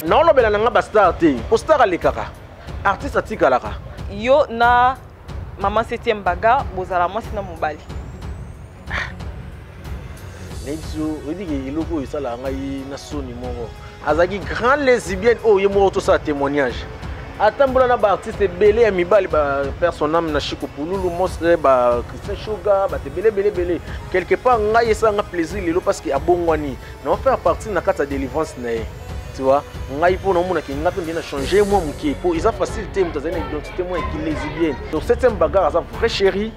Non, on a un star. Pour star, artiste atikalaka. Yo na maman 7e baga, bozala moi sina mobali. Nebiso, on dit que il logo ça la ngai na soni moko. Azaki grand lesbienne oh yemo tout ça témoignage. Atambola na ba artiste belé ya mibali ba personnam na Chiko Pululu mostre ba Christian Sugar ba te belé quelque part ngai ça nga plaisir lelo parce que abongwani na faire partie na kata délivrance na ye. Tu vois, ngai pour no mona ki nga pe na changer moi muki pour ils a facilité mutazana identité moi qui lesbienne. Donc 7e bagarre ça vrai chéri.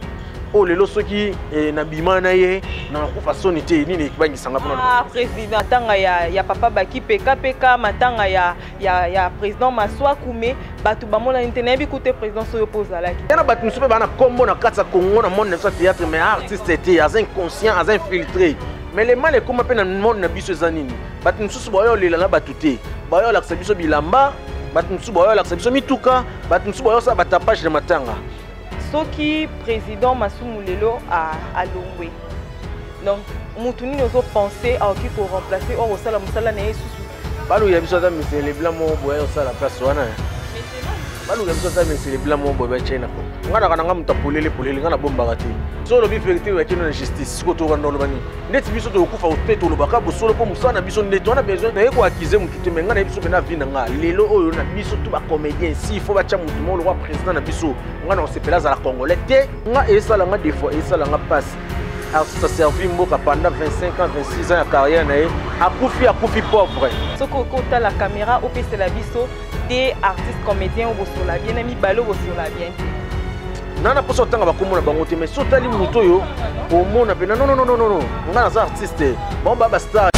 Oh lelo soki na bimana ye na ko façonité nini kibangi sanga pona. Ah président tanga ya papa baki PK matanga ya président Maswa Kume batu bamona internet bi koute président so opposa laki. Yana batu nsupe bana kombo na kata Congo na monde na théâtre mais artiste était as inconscient as infiltré. Mais les mal comme pe na monde na biso zanini. Batu nsusu boyo lela na batuté. Boyo la biso bilamba, batu nsusu boyo la biso mituka, batu nsusu boyo sa batapage de matanga. Soki président Masumu Lelo a Longwe. Donc, Moutouni nous a pensé à qui pour remplacer au Sala Moussala Neye Soussou. Balou Yabisota, mais c'est les blancs bois au Sala place Wana. Balou Yabisota, mais c'est les blancs bois China. On a un tapolé les polés, on a bombardé. Solo bi vérité avec une injustice, ce que tu as dans le bani. Net biso de okufa au tête au lobaka, solo pour Moussana biso net, on a besoin de quoi acquiser mon tout, mais on a besoin de vina. Lelo, on a biso tout comédien. S'il faut battre mon le roi président, on a biso, on a se place à la Congolais. On a et ça la des fois, et ça la passe. Alors ça servi Mboka pendant 25 ans, 26 ans de carrière, à Koufi pauvre. Ce que la caméra, au PC la biso, des artistes comédiens au sur la bien, ami balo au sur la bien. Nana pas sortir à Bakomo na bangote mais sotali muto yo au monde na non on a des artistes bon baba star.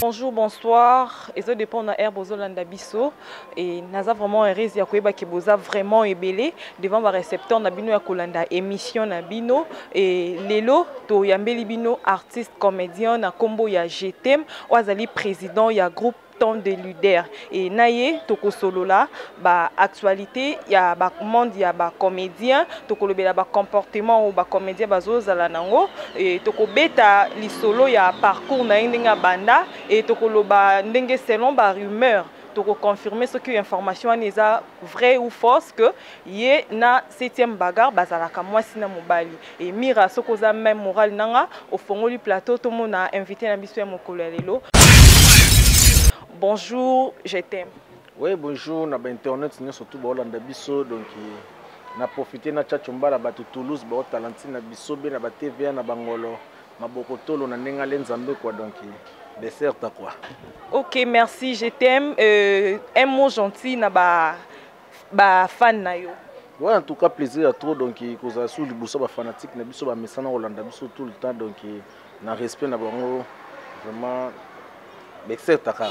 Bonjour, bonsoir. Et ça dépend de l'herbe aux Olanda Bisso. Et nous avons vraiment un réseau qui est vraiment ébélé devant le récepteur Nabino Yakolanda émission Nabino. Et Lelo, to Yambeli Bino, artiste, comédien, na combo ya GTM, Oazali président, ya groupe de leader. Et naye, toko solo là, ba actualité, ya ba monde, ya ba comédien, toko le ba comportement ou ba comédien bazo zala nango. Et toko beta li solo ya parcours na indenga banda. Et toko lo ba ndenge selon ba rumeur. Toko confirmer ce que information est vrai ou fausse que yé na 7e bagarre bazalaka mwasi na mobali. Et mira sokoza même moral nanga au fond du plateau tout le monde a invité na biso ya mokolo lelo. Bonjour, je t'aime. Oui, bonjour, na internet nous surtout ba Olanda biso donc na profiter na tchachomba la batu Toulouse ba talentine na biso be na ba TVA na bangolo mabokotolo na nenga lenzambe quoi donc dessert quoi. OK, merci, je t'aime. Un mot gentil na ba fan na yo. Ouais, en tout cas plaisir à trop donc koza sous du bosso ba fanatique na biso ba mesana Olanda biso tout le temps donc na respect na bango vraiment dessert quoi.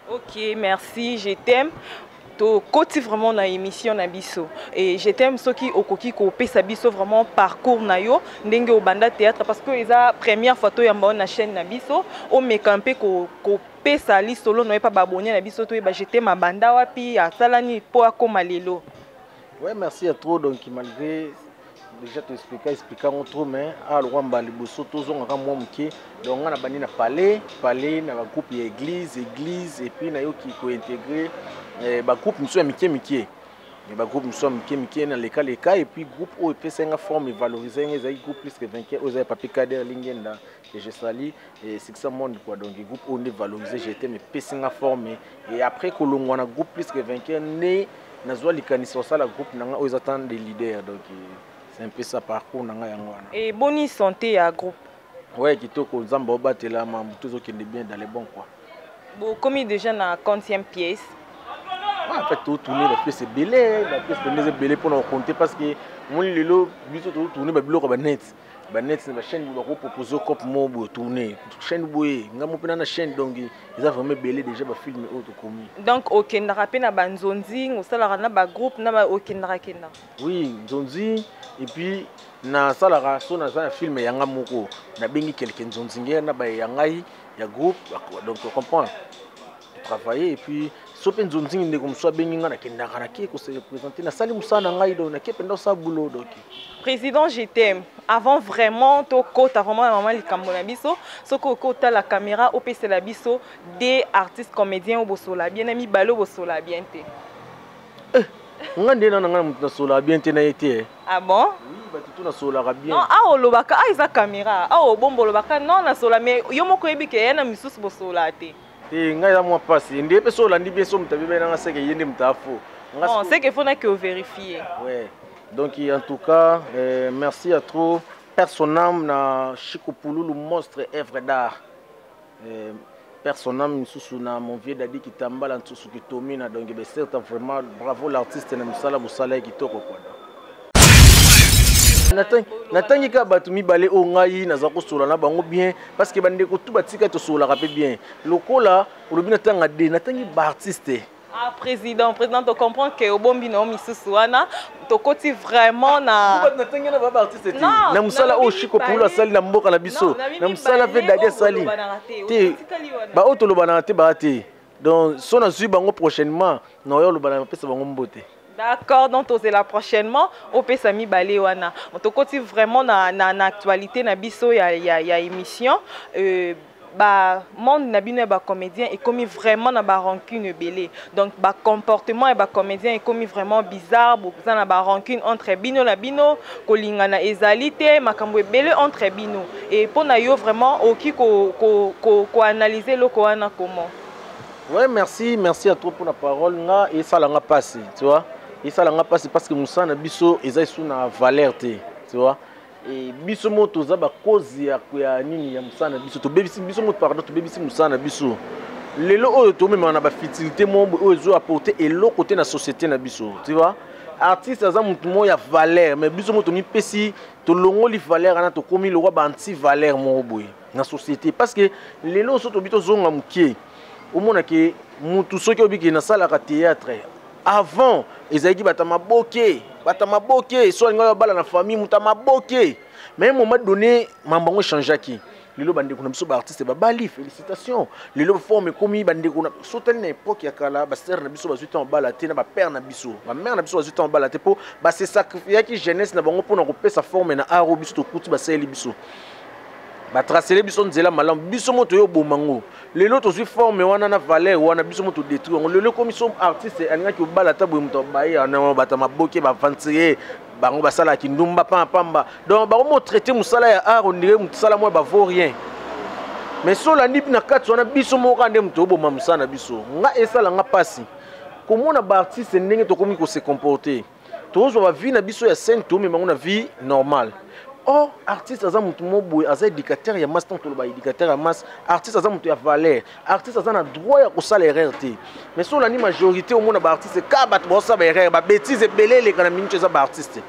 OK, merci, je t'aime. To côté vraiment na émission na biso et je t'aime ceux qui okoki ko pesa biso vraiment parcours na yo ndenge au banda théâtre parce que eza première photo ya mbona chaîne na biso o mekampe ko pesa li solo no pas babonné na biso to ba je t'aime ma banda wapi asalani po akoma lelo. Ouais, merci à trop donc malgré déjà te expliquer trop mais à Rwanda liboso tozonga ka mwa muke donc on a bani na palais na ba groupe ya église et puis na yo ki ko intégrer ba groupe mso ya mike et ba groupe mso ya mike na leka et puis groupe o pesa nga forme valoriser nga za groupe plus que 20 aux papier cadre lingenda que je sali et 600 monde quoi donc groupe on est valorisé j'étais mais pesa nga forme et après que l'on a groupe plus que 20 né na zo likanisa ça la groupe nanga aux attendre des leaders donc c'est un peu ça parcours nanga yangwana. Et bonne santé à groupe. Ouais, kitoko nzamba obatela mambutuzo kende bien dans les bons quoi. Bon, comme déjà na 40e pièce. En fait tout tourner la pièce belé, la pièce est belé pour nous compter parce que mon lelo biso tout tourner ba biloko ba net na chaîne ba ko proposer cop mo bo tourner chaîne boye ngamo pena na chaîne donc ils a vraiment belé déjà ba film autre commis. Donc OK na rapé na banzonzi ngosala na ba groupe na ba OK na rakena. Oui, nzonzi et puis na salara so na za film yanga moko na bengi quelqu'un nzonzi ngena ba yangai ya groupe donc on comprend travailler et puis sope nzonzingi ndeko mswa benginga na kendaka na ki ko se représenter na sali musana ngai do na ki penda sa boulot donc président je t'aime avant vraiment to kota vraiment maman likambo na biso soko kota la caméra opc la biso des artistes comédiens au bosola bien ami balo bosola bien te ngande na ngana mutu na sola bien te na été ah bon oui ba tout na sola bien non ah olobaka ah isa caméra ah obombo olobaka non na sola mais yo moko yebike yana misusu bosola te ngai ya moi passe ndie pe sola ndi bien so mutabi ba na seke yende mutafo non c'est qu'il faut que vérifier ouais donc en tout cas merci à trop personnam na Chico Pululu monstre œuvre d'art personnam sous na mon vieux dadi qui tambala sous qui tomina donc c'est vraiment bravo l'artiste na musala musala qui toko quoi natangi ka batu mibale o ngai naza ko sola na bango bien parce que bande ko tout batika to sola rapé bien lokola olobi natanga de natangi ba artiste. Ah président tu comprends que au bombi no misusu wana to koti vraiment na natangi na ba artiste ti na musala o Chico Pululu asali na mboka na biso na musala fait dadi sali te ba o to lo bana te ba te donc so na zui bango prochainement na yo lo bana pesa bango mbote. D'accord, donc c'est la prochainement au Pesami Balewana. On te continue vraiment na actualité na biso ya émission ba monde na bino ba comédien et commis vraiment na ba rancune belé. Donc ba comportement et ba comédien est commis vraiment bizarre, beaucoup na ba rancune entre bino na bino, kolinga na ezalité, makambo belé entre bino. Et pour na yo vraiment oki ko analyser le koana comment. Ouais, merci à toi pour la parole nga et ça l'a passé, tu vois. Et ça l'a passé parce que Moussa na biso eza sous na valeur te, tu vois. Et biso moto za ba cause ya nini ya Moussa na biso to bebisi biso moto pardon to bebisi Moussa na biso. Lelo oyo to même na ba futilité mo oyo zo apporter elo côté na société na biso, tu vois. Artiste za mutu mo ya valeur mais biso moto mi pesi to longoli valeur na to komi le roi ba anti valeur mo boy na société parce que lelo so to bito zonga mukie. Au monde que mutu soki obiki na sala ka théâtre avant ezaki batamaboke soit nga bala na famille mutamaboke mais à un moment donné mambango changeaki lelo bande kuna biso ba artiste ba bali félicitations lelo forme komi bande kuna sotali na époque ya kala ba sœur na biso ba zuta en bala te na ba père na biso ba mère na biso ba zuta en bala te po ba se sacrifier ki jeunesse na bango pona ko pesa forme na aro biso to kuti ba seli biso ba tracer biso nzela malam biso moto yo bomango lelo to zui forme wana na valeur wana biso moto détruire lelo comme so artiste alinga ki bala ta boy moto baye na bata maboke ba vantier bango basala ki ndumba pamba donc ba mo traiter musala ya art on dirait musala mo ba vaut rien mais so la nip na kati wana biso mo ka ndem to boma musana biso nga esala nga pasi komona ba artiste ndenge to komi ko se comporter to zo ba vie na biso ya scène to mais na vie normale. Oh, artiste aza mutu moboy aza éducateur ya masse tant ba éducateur ya masse artiste aza mutu ya valeur artiste aza na droit ya kosala erreur te mais so la ni majorité au monde ba artiste ka bat bo sa ba erreur ba bêtise belele kana minute za ba artiste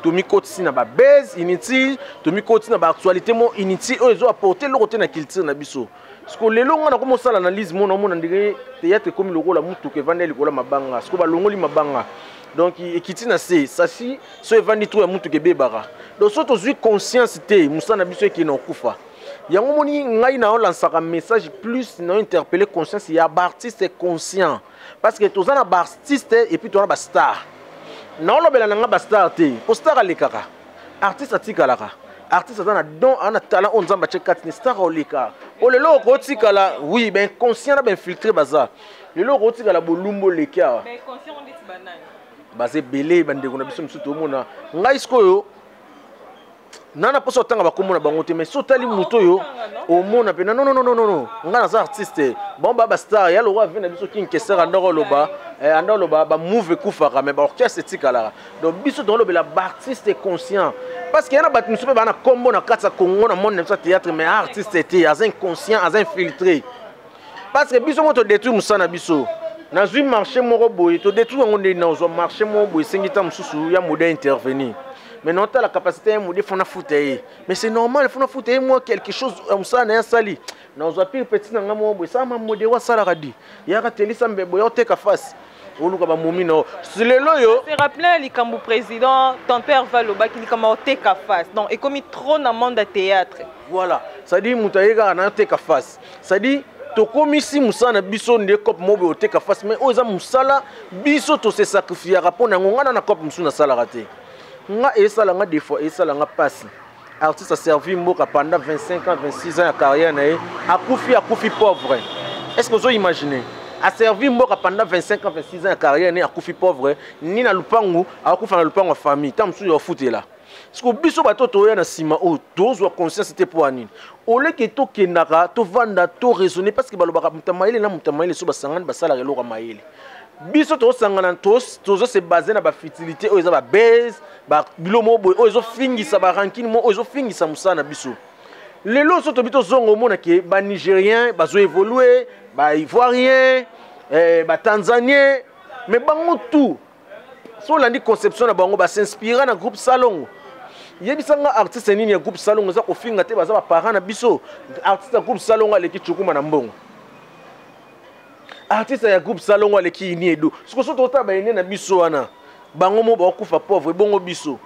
to mi koti na ba base inutile to mi koti na ba actualité mo inutile o ezo apporter le côté na culture na biso parce que lelo ngana ko mosala analyse mo na mo na ndenge théâtre comme lokola mutu ke vandeli kola mabanga parce que ba longoli mabanga donc ekiti na se sasi so evandi trop ya mutu ke bebara donc so to zui conscience te musa na biso ki na okufa yango moni ngai na lancera message plus na interpeller conscience ya ba artiste conscient parce que toza na ba artiste et puis toza na ba star na olobela na nga ba star te po star alekaka artiste atikalaka artiste ana don ana talent on nzamba chekati ni star oleka o lelo ko tikala oui ben conscient na ben filtrer baza lelo ko tikala bolumbo leka mais conscient on dit banane basé belé bande ko na biso msutu omona ngai sikoyo nana poso tanga bakomona bango te mais sotali muto yo omona pe non nga na artiste bon ba star ya lo roi na biso king kesera ndoko loba andoloba ba move kufaka mais ba orchestre tikala donc biso dans le ba artiste conscient parce que y a ba muso pe bana kombo na katsa Congo na monde na théâtre mais artiste était as inconscient as infiltré parce que biso moto détruire musana biso na zui marché moko boy to détruire ngonde na zo marché moko boy sengita mususu ya mode intervenir mais non la capacité mode fona fouter mais c'est normal fona fouter moi quelque chose ça na sali na zo pire petit na ngamo boy ça ma mode wa sala radi ya ka telisa mbebo yo teka face oluka ba momi no silelo yo c'est rappelé likambo président ton père va le baki likambo teka face donc et comme trop na monde de théâtre voilà ça dit mutayega na teka face ça dit tokomisi musala na biso nde cop mobe oteka face mais oza musala biso to se sacrifier rapport na ngana na cop musu na sala raté nga esala nga des fois esala nga passe artiste a servi mboka pendant 25 ans 26 ans ya carrière na akufi pauvre. Est-ce que vous imaginez a servi mboka pendant 25 ans 26 ans ya carrière na akufi pauvre ni na lupangu akufa na lupangu famille tam musu yo futela. Parce que biso bato toya na sima o tozwa conscience c'était pour anine ole ke to kendaka to vanda to raisonner parce que balobaka mutamaile na mutamaile so basangana basala relo ka maile biso to sangana tozo se baser na ba fertilité o eza ba base ba bilomo boy o ezo fingisa ba rankini mo o ezo fingisa musana biso lelo so to bito zongo mona ke ba nigérien bazo évoluer ba ivoirien ba tanzanien mais bango tout so landi conception na bango ba s'inspirer na groupe Salongo. Yebisanga artiste nini ya groupe Salongo za kofinga te baza ba parents na biso artiste ya groupe Salongo aleki chukuma na mbongo artiste ya groupe Salongo aleki ini edo siko so tota ba ene na biso wana bango mo ba kufa pauvre bongo biso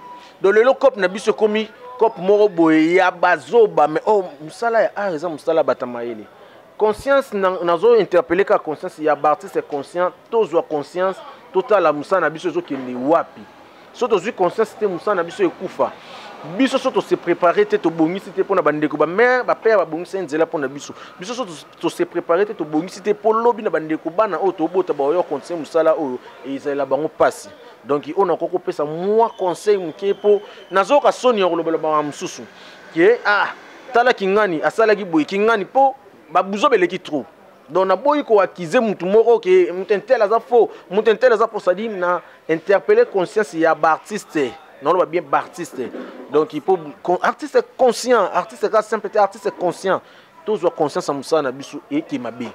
do lelo cop na biso komi cop moko boye ya bazoba mais oh musala ya eza musala batamaele conscience nazo interpeller ka conscience ya artiste conscient tozwa conscience total la musala na biso zo kende wapi so tozwi conscience te musala na biso ekufa biso so to se préparer te to bongisi te pona bandeko ba mère ba père ba bongisi nzela pona biso biso so to se préparer te to bongisi te po lobi na bandeko bana o to bota ba yo conseil musala o ezala bango passe donc on a koko pesa moi conseil mke po nazoka soni ya kolobela ba mususu ke tala kingani asala ki boy kingani po ba buzo beleki trop donc na boy ko akize mutu moko ke mutentel aza faux mutentel aza pour ça dit na interpeller conscience ya ba artiste non on va bien artiste donc il faut artiste conscient artiste ka simple artiste conscient tous ont conscience à musa na biso et qui m'a bien.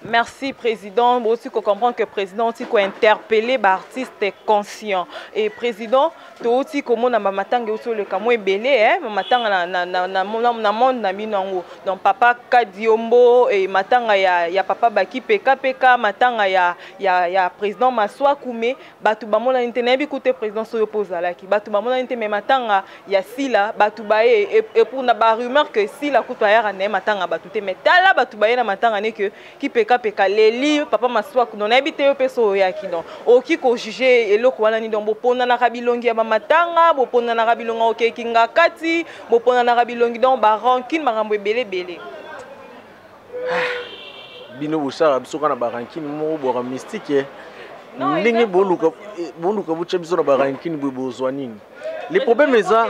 Merci président, aussi qu'on comprend que président aussi qu'on interpellé par artiste conscient et président toi aussi comme on a mamatanga aussi le camo belé mamatanga na monde na minango donc papa Kadiombo et matanga ya papa Baki PK matanga ya président Maswa Koumé batu bamona internet bi côté président so pose là qui batu bamona internet mais matanga ya Sila batu baé et pour na ba rumeur que Sila kuto ya na matanga batu te mais tala batu baé na matanga ne que qui PK leli papa Maswa non habité au peso ya kino oki ko juger eloko wana ni donc bopona na kabilongi ya matanga bopona na kabilonga okekinga kati bopona na kabilongi donc ba rankine marambo ebele bino bosara biso kana ba rankine mo bo mystique ndenge boluka bucha biso na ba rankine bozwa nini les problèmes eza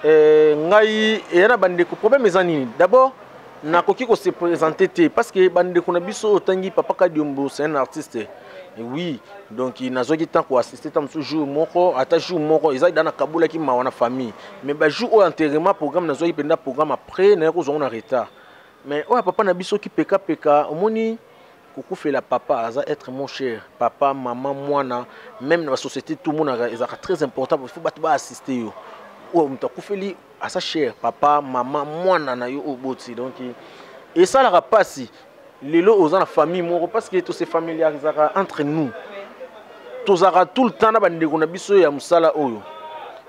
ngai yana bandeko problème eza nini d'abord nakoki ko se présenter parce que bandeko na biso otangi papa Kadiombo c'est un artiste et oui donc il n'a pas temps pour assister tam jour moko ata jour moko ils dans na kabula ki ma wana famille mais ba jour au enterrement programme na zoyi penda programme après na ko zonga na retard mais oh papa na biso ki peka omoni koko fait la papa ça être mon cher papa maman mwana même dans la société tout le monde est très important il faut ba assister yo oh mtakufeli à sa chère papa maman mwana na yo oboti donc et ça la passe lelo aux la famille moko parce que tous ces familiarisera entre nous tous ara tout le temps na bandeko na biso ya musala oyo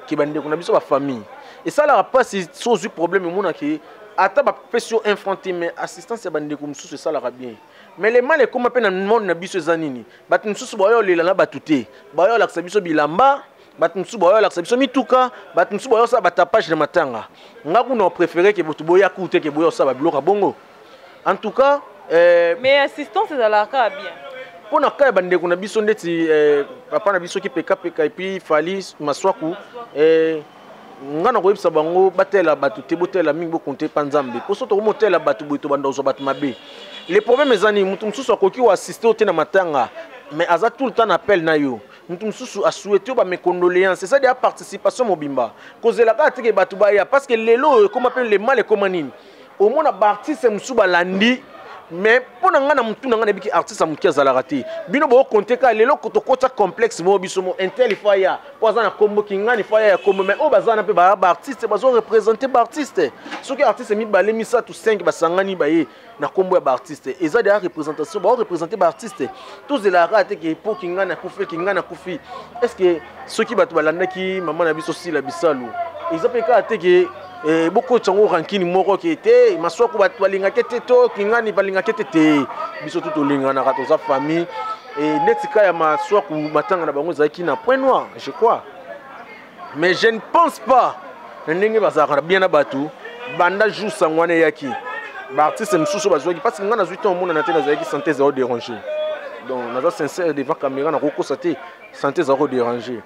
ki bandeko na biso ba famille et ça la passe sans problème mona ki ata ba pression infantile mais assistance ya bandeko mususu ça la bien mais les mal comme pe na monde na biso zanini bat mususu boyo lela na batute boyo la biso bilamba bat mususu boyo la biso mituka bat mususu boyo sa batapage na matanga ngaku no préféré que botu boya kuté que boyo sa ba bloka bongo en tout cas mais assistance à la cas bien pour na ka bandeko na biso ndeti papa na biso ki peka et puis fali maswaku ngana ko yebisa bango batela batute botela mingi bo compter panzambe pour soto ko motela batu boito banda zo batu mabe les problèmes ezani mutu mususu akoki wa assister au na matanga mais aza tout le temps appel na yo mutu mususu a souhaité ba mes condoléances c'est ça de la participation mobimba kozela ka tike batu baya parce que lelo comme appelle les mal et comme nini au moins na artiste mususu balandi mais pour ngana mutu ngana biki artiste amuki azala raté bino bo compter ka lelo kotokota complexe mo biso mo intel faya poza na kombo kingani faya ya kombo mais o bazana pe ba artiste bazo représenter ba artiste ceux qui artiste mi balé mi ça tout 5 basangani baye na kombo ya ba artiste eza de la représentation ba représenter ba artiste tous de la raté que pour kingana kufi est-ce que ceux qui batu balanda ki maman na biso si la bisalu ils appellent ka te que beaucoup tsango rankini moko ki te masoko balinga kete to kingani balinga kete te biso tout olinga na kato za famille et netika ya masoko matanga na bango zaki na point noir je crois mais je ne pense pas ndenge bazaka bien na batu banda jour sangwane yaki ba artiste msusu bazwaki parce que ngana zuito mona na tena zaki santé zéro déranger donc naza sincère devant caméra na koko santé zéro déranger.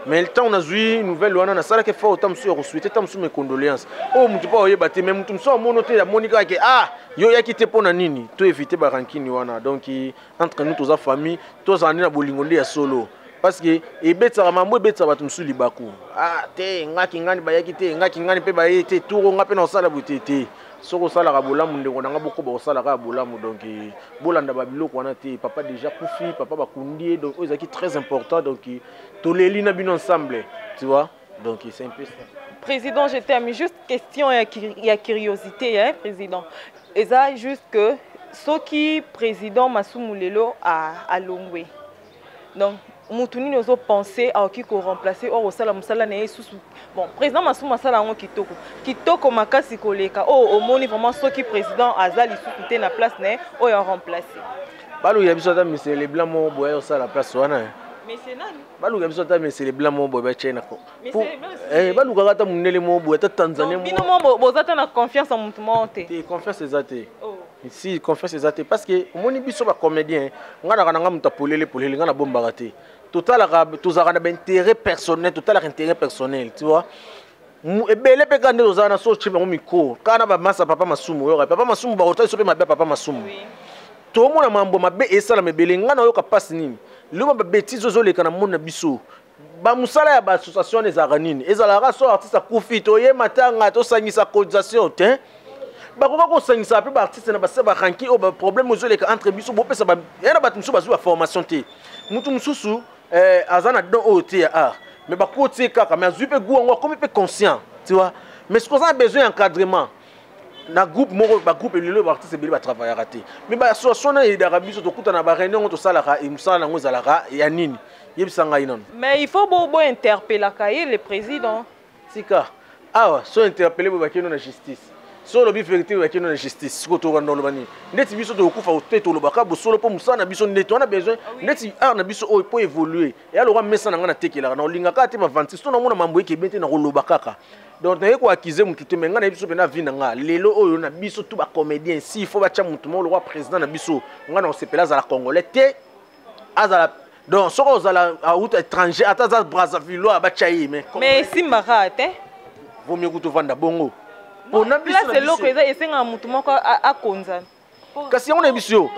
Mais le temps on a vu une nouvelle loi na sala ke fa autant monsieur souhaiter tant mes condoléances oh mutu pa oyeba te même mutu so monoté ya monika ke ah yo ya kité pona nini to éviter ba rankini wana donc entre nous tous a famille tous en na bolingo ya solo parce que ebetsa mambo ebetsa batu musu libaku ah te ngaki ngani ba yaki te ngaki ngani pe ba yete tour ngape na sala butete soko sala ka bolamu ndeko nanga boko ba sala ka bolamu donc bolanda ba biloko wana te papa déjà kufi papa ba kundie donc eux qui très important donc tous les lignes bien ensemble tu vois donc c'est un peu ça. Président, je t'aime juste question il y a curiosité hein président et ça juste que ce qui président Massou Lelo a longwe donc Moutouni nous a pensé à qui qu'on remplacer au sala musala na sous bon président Massou Masala ngo kitoko makasi koleka au moni vraiment ce qui président azali sous na place na o ya remplacer balu ya biso ta monsieur les blancs mo boya au sala place wana mais c'est nani balu ya biso ta monsieur les blancs mo boya chena ko balu ka ta munele mo boya ta Tanzanie mo bino mo bozata na confiance en mutu monte te confiance ezate ici confiance ezate parce que moni biso ba comédien ngana kana ngamuta polele ngana bomba raté total intérêt personnel tu vois ebele pe kande ozana so chiba micro kana ba masa papa masumu ba hôtel so pe mabe papa masumu to mona mambo mabe esala mebele ngana yo kapasi nini luma ba bêtise zo leka na mona biso ba musala ya ba association des aranine ezala so artiste akufi to ye matanga to sangisa cotisation te bakoka ko sangisa pe ba artiste na ba se ba ranki o ba problème zo leka entre biso bo pesa ba yana ba musu bazwa formation te mutu mususu azana don oté ah mais ba côté kaka mais azupe gouango comme peu conscient tu vois mais ce qu'on a besoin d'encadrement na groupe moko ba groupe lelo ba artiste beli ba travailler raté mais ba association na d'Arabie to kuta na ba réunion to salaka e musala ngo zalaka ya nini yebisanga inon mais il faut bo interpeller le président sika ah so interpeller ba keno na justice so lo bi vérité ba keno na justice ko to rando lo bani ndeti biso to kufa oteto lo baka bo solo po musana biso ndeti on a besoin ndeti na biso o po évoluer et alors mesa na ngana tekela na olinga ka te ba 26 to na mona mambo yeke bente na ko lo bakaka donc na ko accuser mutu te menga na biso pe na vi na nga lelo oyo na biso tout ba comédien si il faut ba cha mutu mo le roi président na biso ngana o sepela za la congolais te azala donc soko ozala a route étranger ataza Brazzaville ba chayi mais simbaka te vaut mieux que tu vanda bongo là c'est l'eau que esenga mutu moko akonza kasi on a biso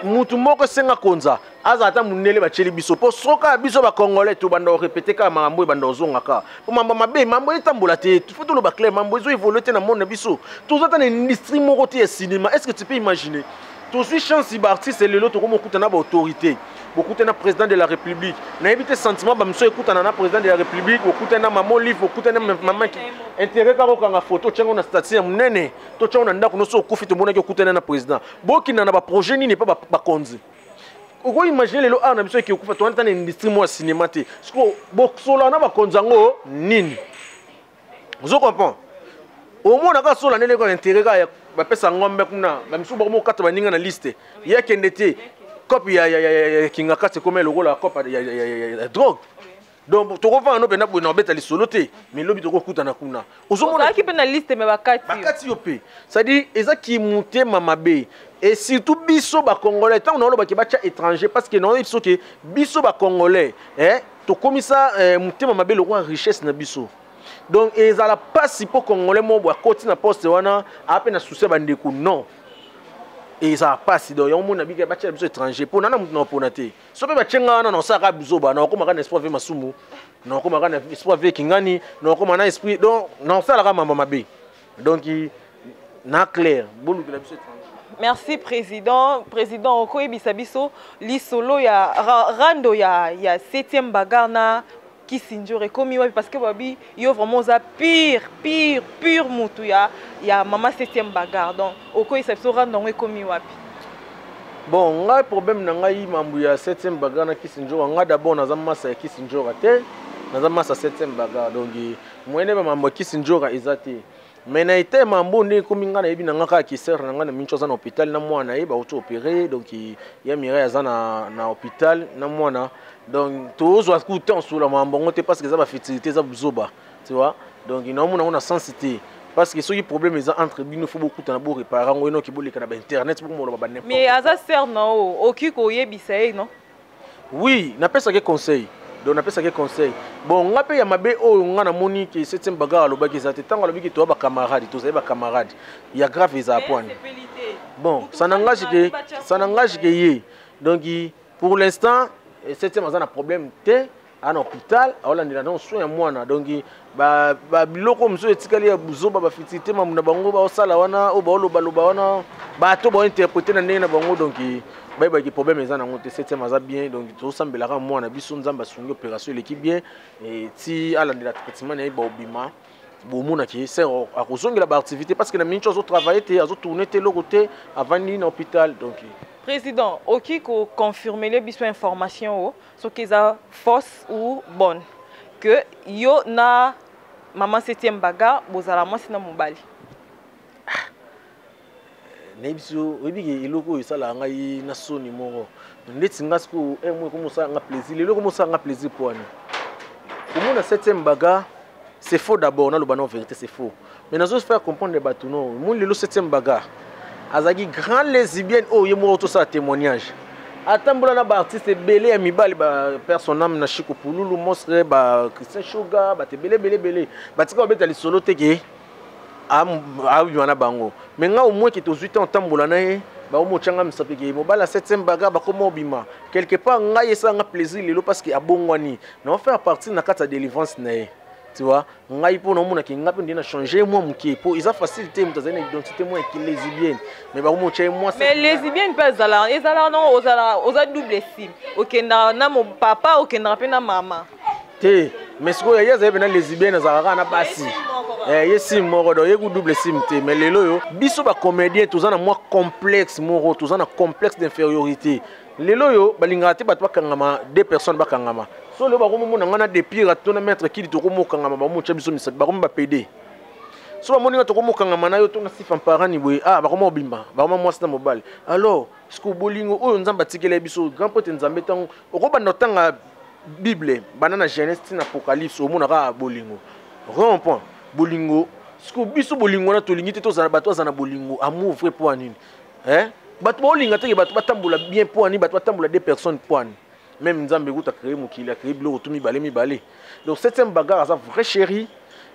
mutu moko senga konza azata munele bacheli biso po soka biso ba congolais to banda répéter ka mambo banda ozonga ka po mambo mabe mambo etambola te faut to lo ba clair mambo ezo évoluer te na monde biso to zata na industrie moko te cinéma est-ce que tu peux imaginer to suis chance ba artiste le loto comme okuta na ba autorité beaucoup de président de la République na éviter sentiment ba monsieur écoute na président de la République beaucoup na maman livre beaucoup na maman qui intérêt ka ko nga photo tchango na statut munene to tchango na ndako no so kufi to monaki okuta na président boki na ba projet ni pas ba konzi oko imaginer le na biso ki okufa to na industrie mo cinéma te sko boksolo na ba konzango nini vous comprenez au moins na sola nele ko intérêt ka ba pesa ngombe kuna ba misu ba mo kata ba ninga na liste yakendete copie ya kinga kati comme le rôle la copie ya drogue donc to revend no bena bona beta lisolo te mais lobi to ko kuta na kuna ozomona ki pena liste me bakati yo pe ça dit eza ki muté mamabe et surtout biso ba congolais tant on ba ki bacha étranger parce que non biso ke biso ba congolais to komisa muté mamabe le roi richesse na biso donc ezala pas si po congolais mo ba koti na poste wana ape na souci ba ndeko non et ça passe donc on mona bi ke bacha biso étranger pour nana mutu na ponate so pe bachenga na ça ka biso ba na ko maka na espoir ve masumu na ko maka na espoir ve kingani na ko mana esprit donc non ça la mambo mabe donc na clair bolu ke la biso étranger. Merci président okoyebisa biso lisolo ya rando ya 7e bagarre na Kisinjore komi wapi parce que babi yo vraiment za pire mutu ya mama 7e bagarre donc okoyebisa biso rando ngwe komi wapi. Bon ngai problème na ngai mambu ya 7e bagarre na Kisinjore nga d'abord naza masa ya Kisinjore te naza masa 7e bagarre donc mwene ba mambo Kisinjore ezate mais na été mambo ne komi nga na yebi na nga ka ki ser na nga na mincho za na hôpital na mwana ye ba auto opérer donc ya Mireille za na hôpital na mwana donc tozwa ku temps sur la mambo ngote parce que ça va fertilité za buzoba tu vois donc ina mona on a sensité parce que ce problème est entre bino faut beaucoup na bo réparer ngo ino ki bolika na internet pour mo ba n'importe mais aza ser na o okiko yebisa ye non oui na pesa ke conseil donc na pesa ke conseil bon nga pe ya mabe o nga na moni ki 7e bagarre lo baki za te tango lo biki to ba camarade to za ba camarade ya grave za point bon ça n'engage que ye donc pour l'instant 7e azana problème te en hôpital aolandela na soin ya mwana donc ba biloko mso etikali ya buzoba ba fitité mamuna bango ba osala wana o ba oloba loba wana ba to ba interpréter na ndenge na bango donc ba ba ki problème ezana ngote 7e aza bien donc to sambela ka mwana biso nzamba sungi opération l'équipe bien et ti alandela traitement na ba obima bomona ki c'est a kozongela ba activité parce que na mincho zo travailler te azo tourner te lokote avant ni na hôpital donc président oki ko confirmer les besoins information ce qui est fausse ou bonne que yo na maman 7e baga bozala mwasi na mobali nebiso obiki eloko esala ngai na soni moko ndeti ngasiko emwe komosa nga plaisir lelo komosa nga plaisir poani komona 7e baga c'est faux d'abord na lobana en vérité c'est faux mais nazo faire comprendre les bateaux non mon lelo 7e baga azaki grand lesbienne oh ye mo to ça témoignage atambola na ba artiste belé ya mibali ba personnam na Chiko Pululu monstre ba Christian Sugar ba te belé batika obeta li solo teke a na bango mais nga au moins que to 8 ans tambola na ye ba o mo changa msapeke mobala 7e baga ba komo bima quelque part nga yesa nga plaisir lelo parce que abongwani na faire partie na kata délivrance na ye tu vois ngai po na mona ki ngapi ndina changer moi muki po isa facilité mutazana identité moi qui lesbienne mais ba mo chai moi mais lesbienne pas zala ezala non oza double sim OK na mon papa OK na pe na maman te mais ce que ya zabe na lesbienne za na basi ye sim moko do ye ku double sim te mais lelo yo biso ba comédien tozana moi complexe moko tozana complexe d'infériorité lelo yo balinga te batwa kangama deux personnes bakangama so le bakomo mona ngana de pire to na mettre kili to komo kangama ba mo chabiso misat bakomo ba PD so ba moninga to komo kangama na yo to na sifa parani boy bakomo bimba bakomo mwasi na mobile alors siko bolingo oyo nzamba tikela biso grand pote nzambe tango okoba notanga bible banana Genèse na apocalypse o mona ka bolingo rond point bolingo siko biso bolingo na to lingite to za bato za na bolingo amour vrai pour anine bato bolinga te bato batambola bien pour ani bato batambola deux personnes pour ani même nzambe kuta créer mokili a créer biloko to mibale donc 7e bagarre aza vrai chéri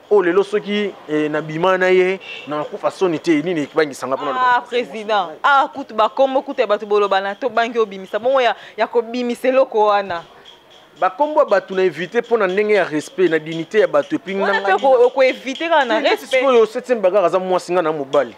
o lelo soki na bima na ye na kufa sonité nini ekibangisa ngapa na président kutu bakombo kutu bato boloba na to bangi obimisa bongo ya ko bimisa loko wana bakombo bato na éviter pour na ndenge ya respect na dignité ya bato et puis na ko éviter kana respect oyo 7e bagarre aza mwasi nga na mobali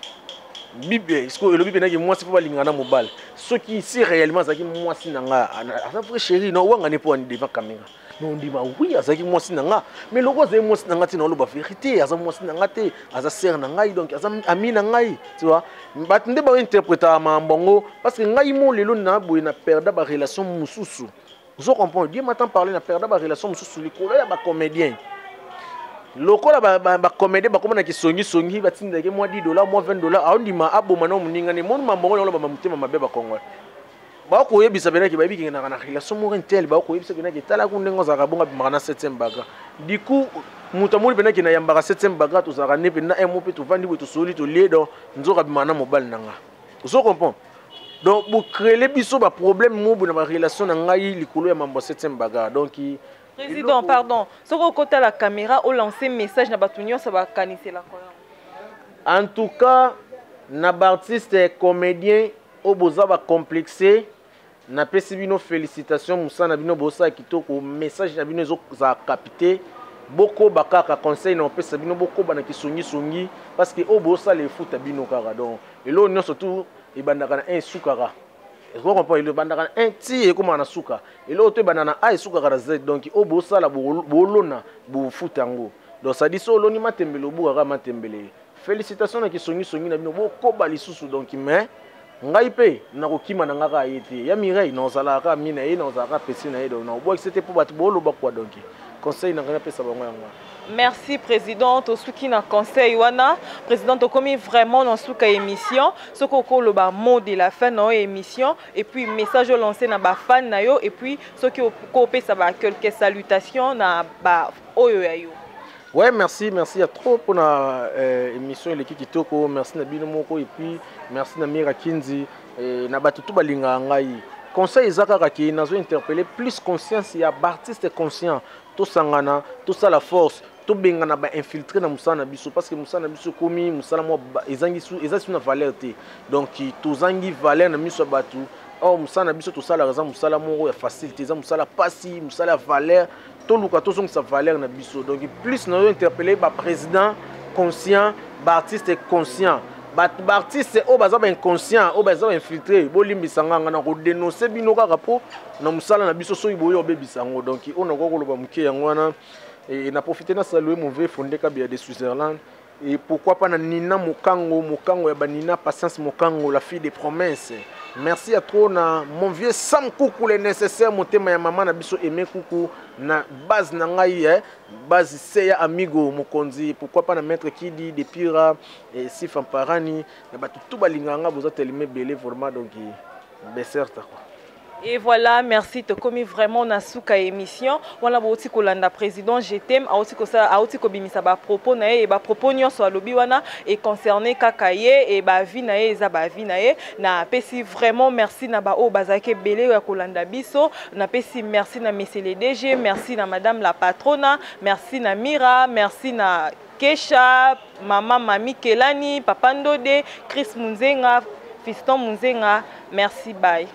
Bible, est-ce que le Bible n'a que moi c'est pas l'ingana mobile. Ce qui ici réellement c'est que moi c'est nanga. Ça vrai chéri, non ouanga n'est pas devant caméra. Non on dit bah oui, c'est que moi c'est nanga. Mais le gros c'est moi c'est nanga tu n'as pas vérité. Ça moi c'est nanga te, ça sert nanga donc ça ami nanga, tu vois. Bah tu ne peux pas interpréter à mbongo parce que nanga imo lelo na boy na perdre ba relation mususu. Vous comprenez? Dieu m'entend parler na perdre ba relation mususu. Les collègues ba comédien. Lokola ba comédie ba komona ki songi batindeke moi $10 moi $20 aondima aboma na muninga ne mon mambo lo ba mutema mabeba kongo ba ko yebisa bena ki ba biki na relation mo rentel ba ko yebisa bena ki tala ku ndengo za kabonga bi na 7e baga du coup mutamuli bena ki na yamba 7e baga to za ka nepe na mo pe to vandi bo to soli to ledo nzoka bi mana mobile nanga vous comprenez donc bu créer biso ba problème mo bu na ba relation na ngai likolo ya mambo 7e baga donc président pardon ce qu'on côté la caméra au lancer message na batunyo ça va caniser la en tout cas na artiste comédien au boza ba complexé na pesi bino félicitations musana bino bosa kitoko message na bino zo za capter boko bakaka conseil na pesa bino boko bana kisongi parce que au bosa les foot bino kara donc et là on surtout e bandaka na un sukara. Est-ce qu'on comprend le bandana un ti et comment on a souka et l'autre bandana a et souka karaze donc au bossa la bolona bo futango donc ça dit solo ni matembele bu kaka matembele félicitations na ki songi na bino boko balisusu donc mais ngai pe na kokima na ngaka yete ya Mireille na ozala ka mina e na ozala ka pesi na e donc na bois c'était pour battre bolo ba quoi donc conseil na ngana pesa bango yango Merci président tosuki na conseil wana président tokomi vraiment dans suka émission ce qu'on le ba mot de la fin na émission et puis message lancé na ba fan na yo et puis ce qui kopé ça va quelques salutations na ba oyo ya yo. Ouais, merci à trop pour la émission l'équipe kitoko, merci na bino moko et puis merci na Mira Kinzi na batutu balinga ngai. Conseil ezaka ki nazo interpeller plus conscience ya artiste conscient tout sangana tout ça la force tout bengana ba infiltrer na musana biso parce que musana biso komi musala mo ezangi na valeur te donc tout zangi valeur na miso batu oh musana biso tout ça la raison musala mo ya facilité za musala pasi musala valeur tout luka tout sa valeur na biso donc plus nazo interpeller ba président conscient ba artiste conscient ba artiste o baza ba inconscient o baza infiltré bolimbisa nganga na ko dénoncer bino kaka po na musala na biso so iboyo obebisango donc on a ko loba muke yango wana et na profiter na saluer mauvais fondé kabia de Switzerland et pourquoi pas na Nina Mokango ya banina Patience Mokango la fille des promesses. Merci à trop na mon vieux Sam Koukou le nécessaire motema ya maman na biso Aimé Koukou na base na ngai base Seya Amigo Mokonzi pourquoi pas na maître Kidi de Pira et Sifan Parani na batu tout balinganga boza telimé belé vraiment donc beserta quoi. Et voilà, merci te commis vraiment na suka émission. Wana boti kolanda président, je t'aime. Aoti ko bimisa ba propos na e ba propos nyonso alobi wana et concerné kakaye et ba vie na e za ba vie na e na pesi vraiment merci na ba o bazake belé ya kolanda biso. Na pesi merci na monsieur le DG, merci na madame la patrona, merci na Mira, merci na Kesha, maman Mami Kelani, Papa Ndode, Chris Munzenga, Fiston Munzenga. Merci, bye.